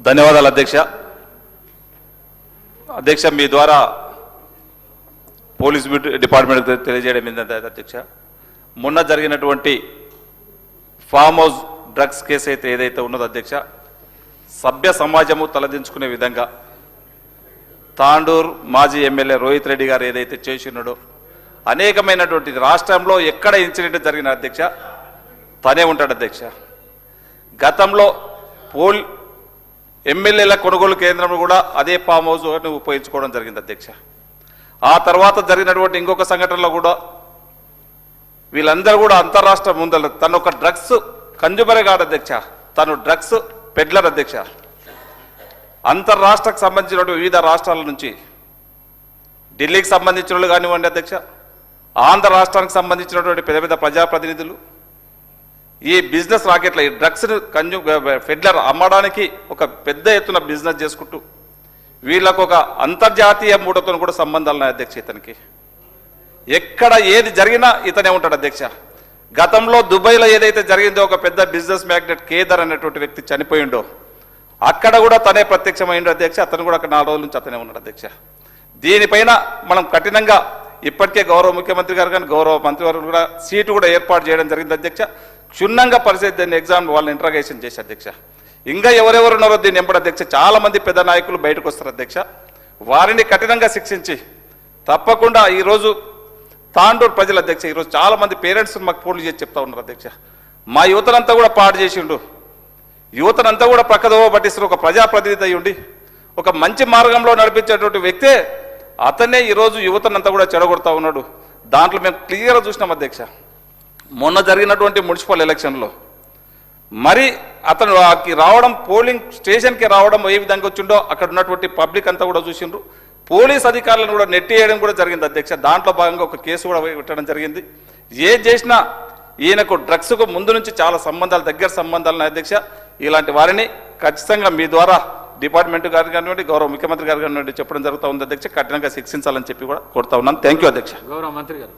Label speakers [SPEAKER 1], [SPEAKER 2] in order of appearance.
[SPEAKER 1] ధన్యవాదాలు అధ్యక్ష. అధ్యక్ష, మీ ద్వారా పోలీస్ డిపార్ట్మెంట్ తెలియజేయడం ఏంటంటే అధ్యక్ష, మొన్న జరిగినటువంటి ఫామ్ హౌస్ డ్రగ్స్ కేసు అయితే ఏదైతే ఉన్నదో అధ్యక్ష, సభ్య సమాజము తలదించుకునే విధంగా తాండూరు మాజీ ఎమ్మెల్యే రోహిత్ రెడ్డి గారు ఏదైతే చేసినాడో, అనేకమైనటువంటి రాష్ట్రంలో ఎక్కడ ఇన్సిడెంట్ జరిగిన అధ్యక్ష తనే ఉంటాడు అధ్యక్ష. గతంలో ఎమ్మెల్యేల కొనుగోలు కేంద్రం కూడా అదే ఫామ్ హౌస్ ఉపయోగించుకోవడం జరిగింది అధ్యక్ష. ఆ తర్వాత జరిగినటువంటి ఇంకొక సంఘటనలో కూడా వీళ్ళందరూ కూడా అంతర్రాష్ట్ర ముందర తను ఒక డ్రగ్స్ కన్జ్యూమరే కాదు అధ్యక్ష, తను డ్రగ్స్ పెడ్లర్ అధ్యక్ష. అంతర్రాష్ట్రకు సంబంధించిన వివిధ రాష్ట్రాల నుంచి ఢిల్లీకి సంబంధించిన వాళ్ళు కానివ్వండి అధ్యక్ష, ఆంధ్ర రాష్ట్రానికి సంబంధించినటువంటి పెద్ద పెద్ద ప్రజాప్రతినిధులు ఈ బిజినెస్ రాకెట్ల ఈ డ్రగ్స్ ఫెడ్లర్ అమ్మడానికి ఒక పెద్ద ఎత్తున బిజినెస్ చేసుకుంటూ వీళ్ళకు ఒక అంతర్జాతీయ మూడతో కూడా సంబంధాలు ఉన్నాయి అధ్యక్ష. ఇతనికి ఎక్కడ ఏది జరిగినా ఇతనే ఉంటాడు అధ్యక్ష. గతంలో దుబాయ్లో ఏదైతే జరిగిందో ఒక పెద్ద బిజినెస్ మ్యాగ్నెట్ కేదర్ అనేటువంటి వ్యక్తి చనిపోయిండో అక్కడ కూడా తనే ప్రత్యక్షమైండు అధ్యక్ష. అతను కూడా అక్కడ 4 రోజుల నుంచి అతనే ఉన్నాడు అధ్యక్ష. దీనిపైన మనం కఠినంగా ఇప్పటికే గౌరవ ముఖ్యమంత్రి గారు కానీ గౌరవ మంత్రివర్గం కూడా సీటు కూడా ఏర్పాటు చేయడం జరిగింది అధ్యక్ష. క్షుణ్ణంగా పరిస్థితి దాన్ని ఎగ్జామ్ వాళ్ళని ఇంట్రాగేషన్ చేసి అధ్యక్ష. ఇంకా ఎవరెవరు ఉన్నారో దీన్ని ఎంపడు అధ్యక్ష. చాలా మంది పెద్ద నాయకులు బయటకు వస్తారు అధ్యక్ష. వారిని కఠినంగా శిక్షించి తప్పకుండా ఈరోజు తాండూరు ప్రజల అధ్యక్ష, ఈరోజు చాలా మంది పేరెంట్స్ మాకు ఫోన్లు చేసి చెప్తా ఉన్నారు అధ్యక్ష, మా యువతనంతా కూడా పాడు చేసిండు, యువతనంతా కూడా పక్కదోవ పట్టిస్తారు. ఒక ప్రజాప్రతినిధి అయి ఉండి ఒక మంచి మార్గంలో నడిపించేటువంటి వ్యక్తే అతనే ఈరోజు యువతనంతా కూడా చెడగొడతా ఉన్నాడు. దాంట్లో మేము క్లియర్గా చూసినాం అధ్యక్ష. మొన్న జరిగినటువంటి మున్సిపల్ ఎలక్షన్లో మరి అతను రావడం, పోలింగ్ స్టేషన్కి రావడం ఏ విధంగా వచ్చిండో అక్కడ ఉన్నటువంటి పబ్లిక్ అంతా కూడా చూసిండ్రు. పోలీస్ అధికారులను కూడా నెట్టేయడం కూడా జరిగింది అధ్యక్ష. దాంట్లో భాగంగా ఒక కేసు కూడా పెట్టడం జరిగింది. ఏం చేసినా ఈయనకు డ్రగ్స్కు ముందు నుంచి చాలా సంబంధాలు, దగ్గర సంబంధాలు ఉన్నాయి అధ్యక్ష. ఇలాంటి వారిని ఖచ్చితంగా మీ ద్వారా డిపార్ట్మెంట్ గారు కానివ్వండి, గౌరవ ముఖ్యమంత్రి గారు కానివ్వండి చెప్పడం జరుగుతూ ఉంది అధ్యక్ష. కఠినంగా శిక్షించాలని చెప్పి కూడా కోరుతా ఉన్నాను. థ్యాంక్ యూ అధ్యక్ష.
[SPEAKER 2] గౌరవ మంత్రి గారు.